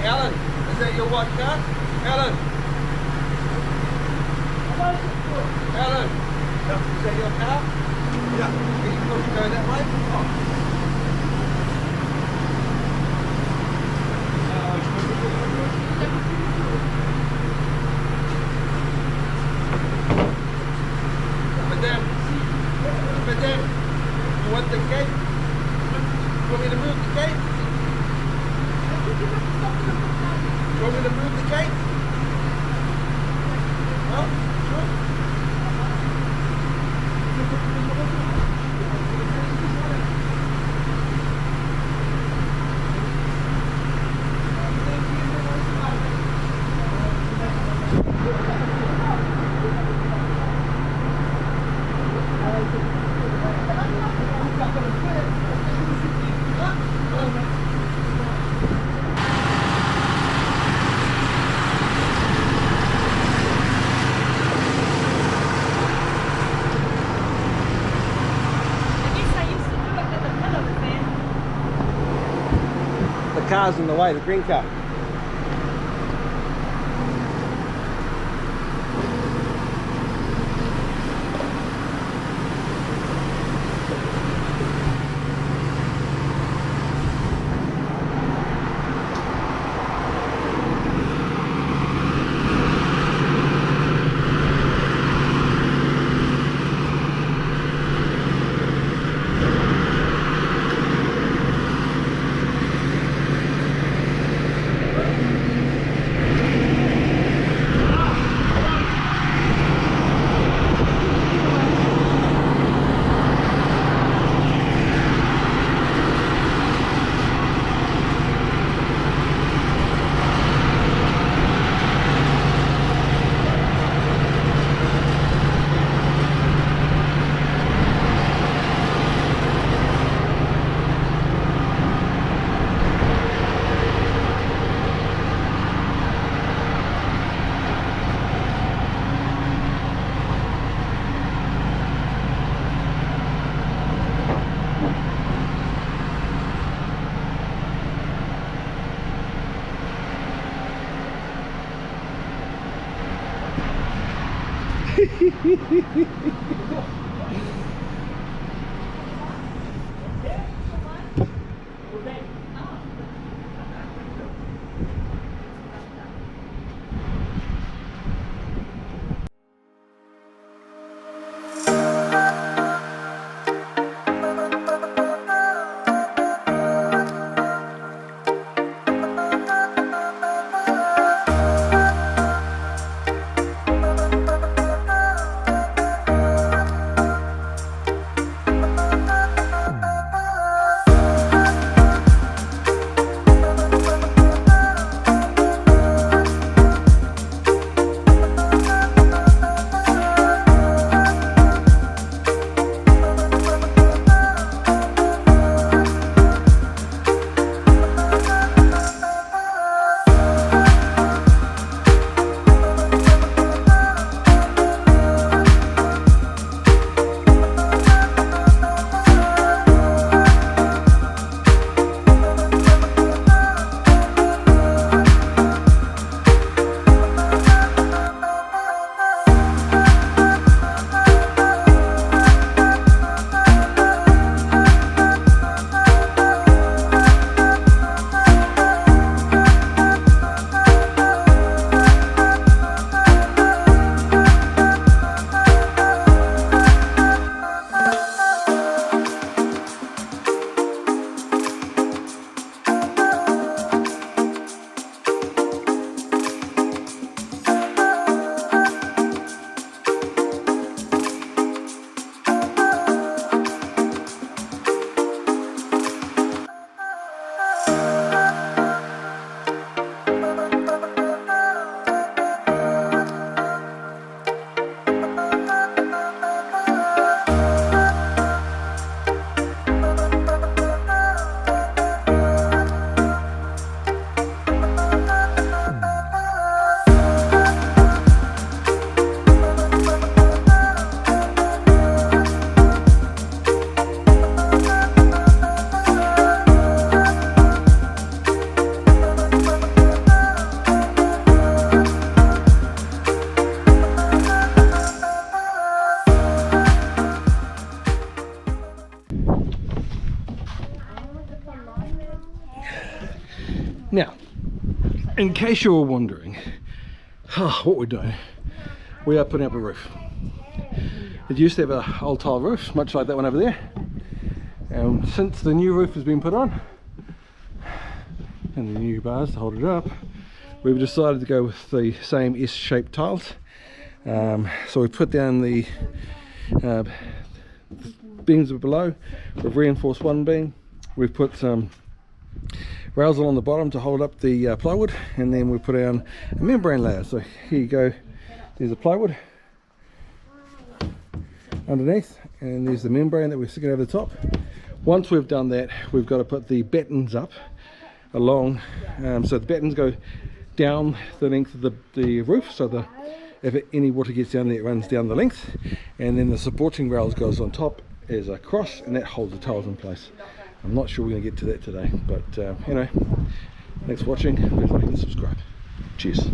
Alan, is that your white car? Alan? Alan? Is that your car? Yeah. Can you push go that way? Oh. Madam, you want the gate? You want me to move the gate? You want me to move the gate? No? Sure? The car's in the way, the green car. Now, in case you're wondering what we're doing, we are putting up a roof. It used to have an old tile roof, much like that one over there. And since the new roof has been put on, and the new bars to hold it up, we've decided to go with the same S-shaped tiles. So we put down the beams below. We've reinforced one beam. We've put some rails along the bottom to hold up the plywood, and then we put down a membrane layer. So here you go. There's the plywood underneath, and there's the membrane that we're sticking over the top. Once we've done that, we've got to put the battens up along, so the battens go down the length of the roof, so if any water gets down there, it runs down the length, and then the supporting rails goes on top as a cross, and that holds the tiles in place. I'm not sure we're going to get to that today, but you know, thanks for watching. Please like and subscribe. Cheers.